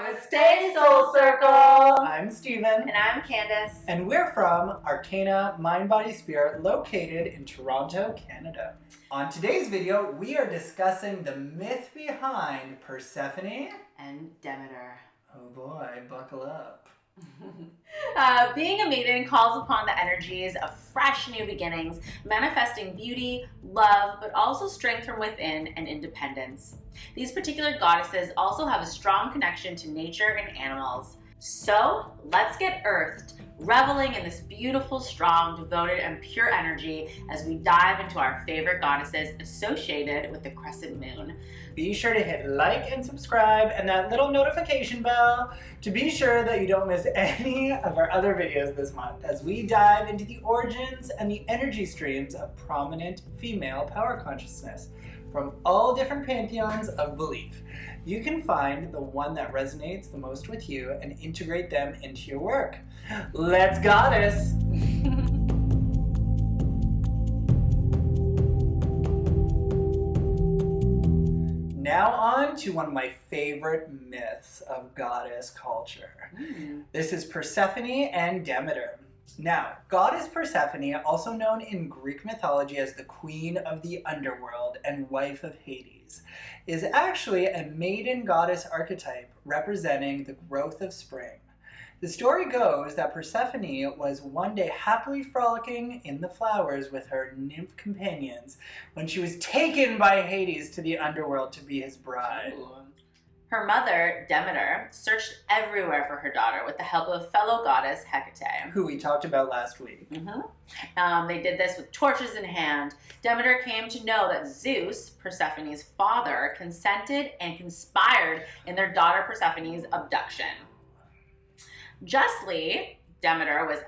Namaste, Soul Circle! I'm Steven. And I'm Candice. And we're from Arcana, Mind, Body, Spirit, located in Toronto, Canada. On today's video, we are discussing the myth behind Persephone and Demeter. Oh boy, buckle up. Being a maiden calls upon the energies of fresh new beginnings, manifesting beauty, love, but also strength from within and independence. These particular goddesses also have a strong connection to nature and animals. So let's get earthed, reveling in this beautiful, strong, devoted, and pure energy as we dive into our favorite goddesses associated with the crescent moon. Be sure to hit like and subscribe and that little notification bell to be sure that you don't miss any of our other videos this month as we dive into the origins and the energy streams of prominent female power consciousness from all different pantheons of belief. You can find the one that resonates the most with you and integrate them into your work. Let's goddess! Now on to one of my favorite myths of goddess culture. This is Persephone and Demeter. Now, goddess Persephone, also known in Greek mythology as the queen of the underworld and wife of Hades, is actually a maiden goddess archetype representing the growth of spring. The story goes that Persephone was one day happily frolicking in the flowers with her nymph companions when she was taken by Hades to the underworld to be his bride. Ooh. Her mother, Demeter, searched everywhere for her daughter with the help of fellow goddess Hecate, who we talked about last week. They did this with torches in hand. Demeter came to know that Zeus, Persephone's father, consented and conspired in their daughter Persephone's abduction. Justly, Demeter was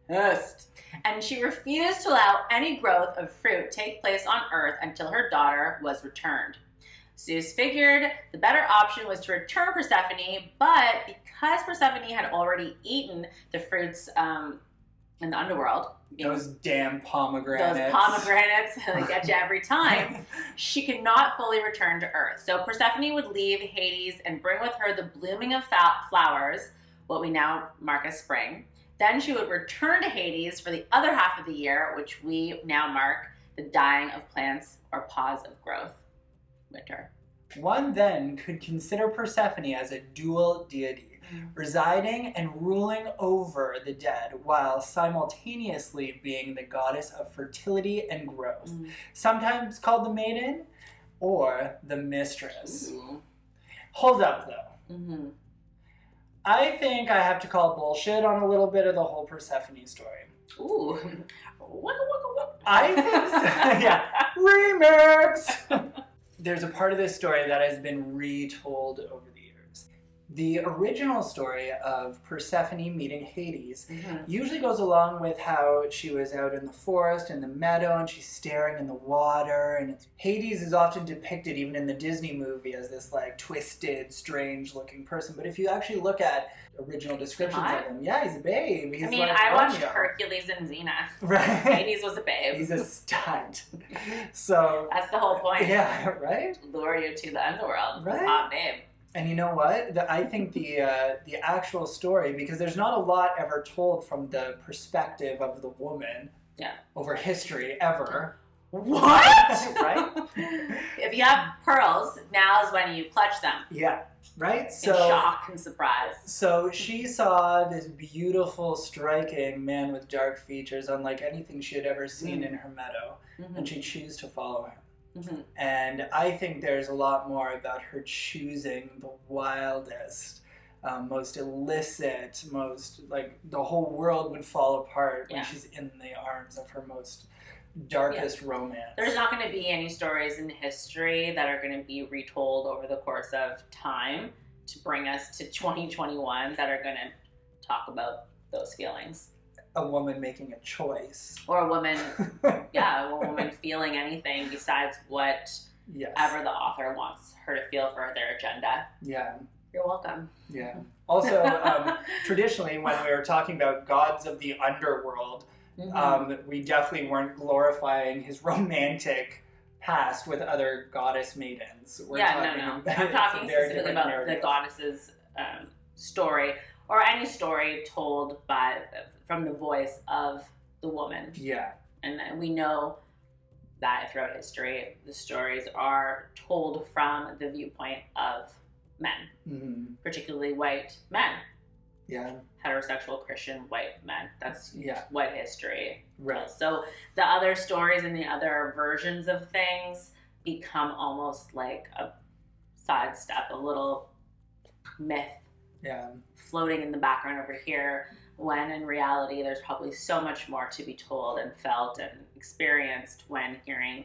pissed, and she refused to allow any growth of fruit take place on earth until her daughter was returned. Zeus figured the better option was to return Persephone, but because Persephone had already eaten the fruits in the underworld, those damn pomegranates. They get you every time. She could not fully return to Earth. So Persephone would leave Hades and bring with her the blooming of flowers, what we now mark as spring. Then she would return to Hades for the other half of the year, which we now mark the dying of plants or pause of growth, winter. One then could consider Persephone as a dual deity, residing and ruling over the dead while simultaneously being the goddess of fertility and growth, sometimes called the maiden or the mistress. Hold up though. I think I have to call bullshit on a little bit of the whole Persephone story. Ooh. I think so. Yeah. Remix! There's a part of this story that has been retold over the years. The original story of Persephone meeting Hades usually goes along with how she was out in the forest, in the meadow, and she's staring in the water, and Hades is often depicted, even in the Disney movie, as this like twisted, strange-looking person. But if you actually look at original descriptions of him, yeah, he's a babe. He's I watched Hercules and Xena. Right. Hades was a babe. He's a stunt. So that's the whole point. Yeah, right? Lure you to the underworld. Right. Hot babe. And you know what? I think the actual story, because there's not a lot ever told from the perspective of the woman over history, ever. What? Right? If you have pearls, now is when you clutch them. Yeah, right? In shock and surprise. So she saw this beautiful, striking man with dark features, unlike anything she had ever seen in her meadow, and she chose to follow him. And I think there's a lot more about her choosing the wildest, most illicit, most, like, the whole world would fall apart when she's in the arms of her most darkest romance. There's not going to be any stories in history that are going to be retold over the course of time to bring us to 2021 that are going to talk about those feelings. A woman making a choice. Or a woman, a woman feeling anything besides whatever the author wants her to feel for their agenda. Yeah. You're welcome. Yeah. Also, traditionally, when we were talking about gods of the underworld, we definitely weren't glorifying his romantic past with other goddess maidens. I'm talking specifically about the goddesses story, or any story told from the voice of the woman. Yeah. And we know that throughout history, the stories are told from the viewpoint of men, particularly white men. Yeah. Heterosexual Christian white men. That's white history. Right. So the other stories and the other versions of things become almost like a sidestep, a little myth floating in the background over here, when in reality there's probably so much more to be told and felt and experienced when hearing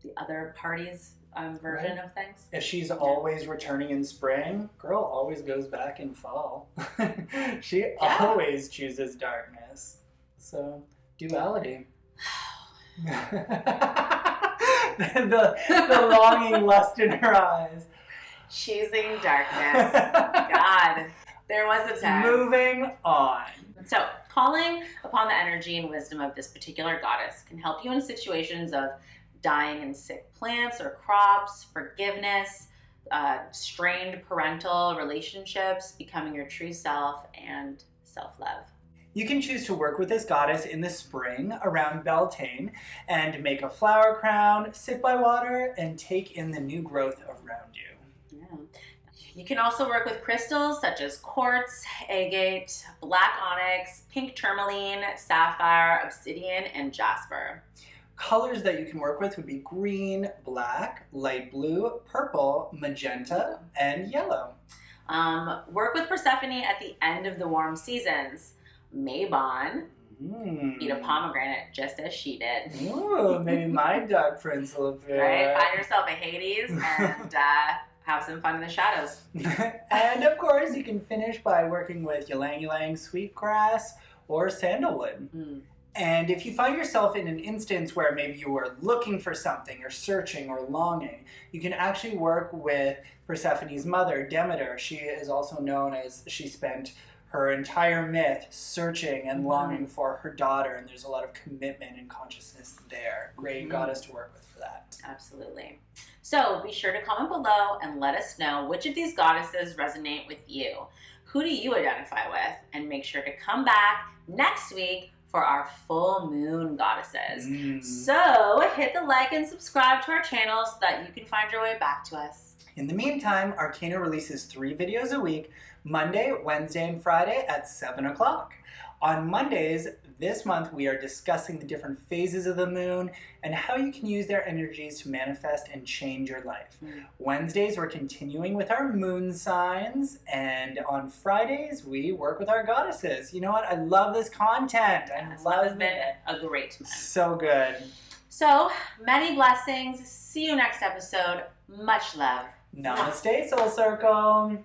the other party's version of things. If she's always returning in spring, girl always goes back in fall. She always chooses darkness. So, duality. the longing lust in her eyes. Choosing darkness. God, there was a time. Moving on. So, calling upon the energy and wisdom of this particular goddess can help you in situations of dying and sick plants or crops, forgiveness, strained parental relationships, becoming your true self, and self-love. You can choose to work with this goddess in the spring around Beltane and make a flower crown, sit by water, and take in the new growth around you. Yeah. You can also work with crystals such as quartz, agate, black onyx, pink tourmaline, sapphire, obsidian, and jasper. Colors that you can work with would be green, black, light blue, purple, magenta, and yellow. Work with Persephone at the end of the warm seasons. Mabon, eat a pomegranate just as she did. Ooh, maybe my dark prince will appear. Right? Find yourself a Hades and have some fun in the shadows. And of course, you can finish by working with ylang ylang, sweetgrass, or sandalwood. And if you find yourself in an instance where maybe you were looking for something or searching or longing, you can actually work with Persephone's mother, Demeter. She is also known as she spent her entire myth searching and longing for her daughter, and there's a lot of commitment and consciousness there. Great goddess to work with for that. Absolutely. So be sure to comment below and let us know which of these goddesses resonate with you. Who do you identify with? And make sure to come back next week for our full moon goddesses. So hit the like and subscribe to our channel so that you can find your way back to us. In the meantime, Arcana releases 3 videos a week, Monday, Wednesday, and Friday at 7 o'clock. On Mondays this month, we are discussing the different phases of the moon and how you can use their energies to manifest and change your life. Wednesdays, we're continuing with our moon signs, and on Fridays, we work with our goddesses. You know what? I love this content. This month has been a great month. So good. So, many blessings. See you next episode. Much love. Namaste, Soul Circle.